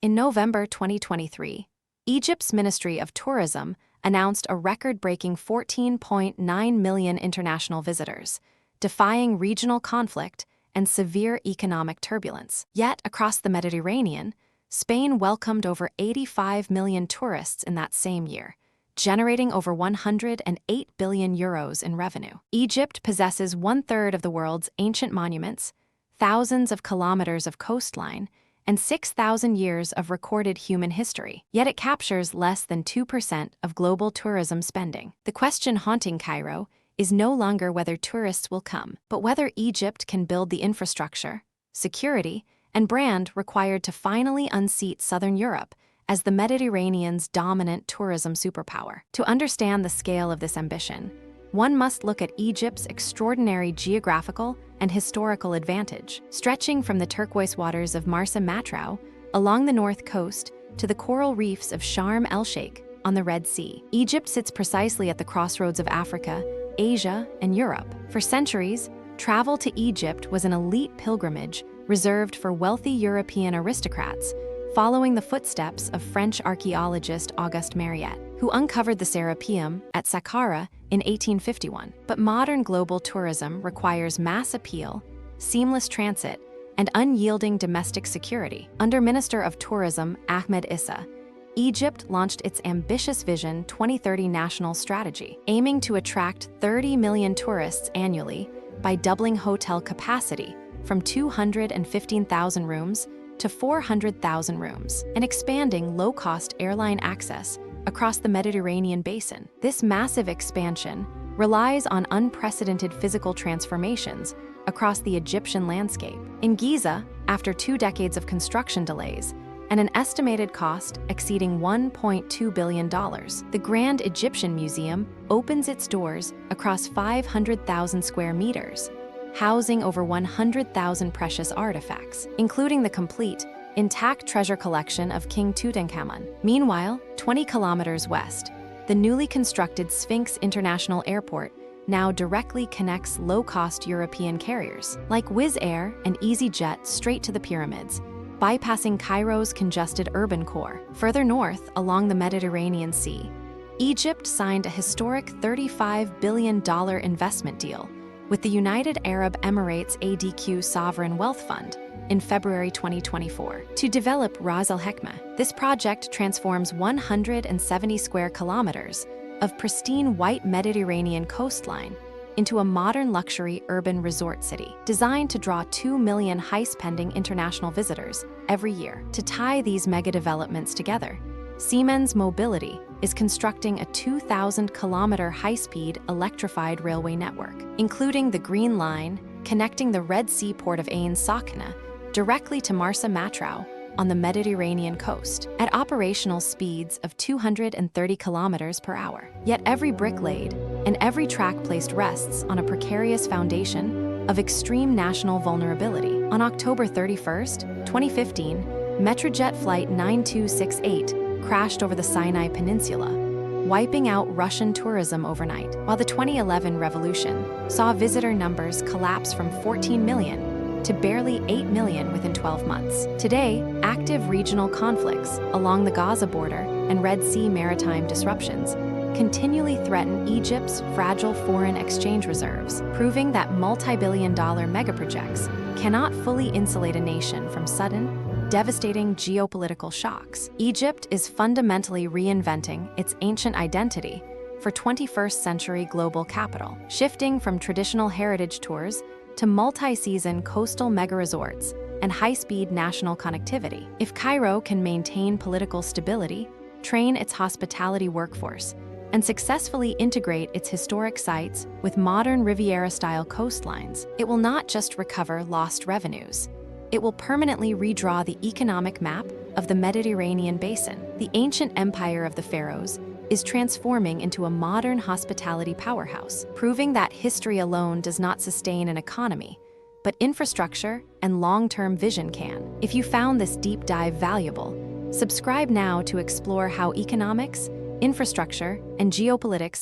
In November 2023, Egypt's Ministry of Tourism announced a record-breaking 14.9 million international visitors, defying regional conflict and severe economic turbulence. Yet, across the Mediterranean, Spain welcomed over 85 million tourists in that same year, generating over €108 billion in revenue. Egypt possesses one-third of the world's ancient monuments, thousands of kilometers of coastline, and 6,000 years of recorded human history. Yet it captures less than 2% of global tourism spending. The question haunting Cairo is no longer whether tourists will come, but whether Egypt can build the infrastructure, security, and brand required to finally unseat Southern Europe as the Mediterranean's dominant tourism superpower. To understand the scale of this ambition, one must look at Egypt's extraordinary geographical and historical advantage, stretching from the turquoise waters of Marsa Matruh along the north coast to the coral reefs of Sharm el-Sheikh on the Red Sea. Egypt sits precisely at the crossroads of Africa, Asia, and Europe. For centuries, travel to Egypt was an elite pilgrimage reserved for wealthy European aristocrats, following the footsteps of French archaeologist Auguste Mariette, who uncovered the Serapeum at Saqqara in 1851. But modern global tourism requires mass appeal, seamless transit, and unyielding domestic security. Under Minister of Tourism Ahmed Issa, Egypt launched its ambitious Vision 2030 national strategy, aiming to attract 30 million tourists annually by doubling hotel capacity from 215,000 rooms to 400,000 rooms, and expanding low-cost airline access across the Mediterranean basin. This massive expansion relies on unprecedented physical transformations across the Egyptian landscape. In Giza, after 2 decades of construction delays and an estimated cost exceeding $1.2 billion, the Grand Egyptian Museum opens its doors across 500,000 square meters, housing over 100,000 precious artifacts, including the complete, intact treasure collection of King Tutankhamun. Meanwhile, 20 kilometers west, the newly constructed Sphinx International Airport now directly connects low-cost European carriers like Wizz Air and EasyJet straight to the pyramids, bypassing Cairo's congested urban core. Further north, along the Mediterranean Sea, Egypt signed a historic $35 billion investment deal with the United Arab Emirates ADQ Sovereign Wealth Fund in February 2024 to develop Ras Al Hekma. This project transforms 170 square kilometers of pristine white Mediterranean coastline into a modern luxury urban resort city, designed to draw 2 million high-spending international visitors every year. To tie these mega-developments together, Siemens Mobility is constructing a 2,000-kilometer high-speed electrified railway network, including the Green Line connecting the Red Sea port of Ain Sakhna directly to Marsa Matruh on the Mediterranean coast, at operational speeds of 230 kilometers per hour. Yet every brick laid and every track placed rests on a precarious foundation of extreme national vulnerability. On October 31, 2015, Metrojet Flight 9268 crashed over the Sinai Peninsula, wiping out Russian tourism overnight, while the 2011 revolution saw visitor numbers collapse from 14 million to barely 8 million within 12 months. Today, active regional conflicts along the Gaza border and Red Sea maritime disruptions continually threaten Egypt's fragile foreign exchange reserves, proving that multi-billion-dollar megaprojects cannot fully insulate a nation from sudden, devastating geopolitical shocks. Egypt is fundamentally reinventing its ancient identity for 21st century global capital, shifting from traditional heritage tours to multi-season coastal mega-resorts and high-speed national connectivity. If Cairo can maintain political stability, train its hospitality workforce, and successfully integrate its historic sites with modern Riviera-style coastlines, it will not just recover lost revenues. It will permanently redraw the economic map of the Mediterranean basin. The ancient empire of the pharaohs is transforming into a modern hospitality powerhouse, proving that history alone does not sustain an economy, but infrastructure and long-term vision can. If you found this deep dive valuable, subscribe now to explore how economics, infrastructure, and geopolitics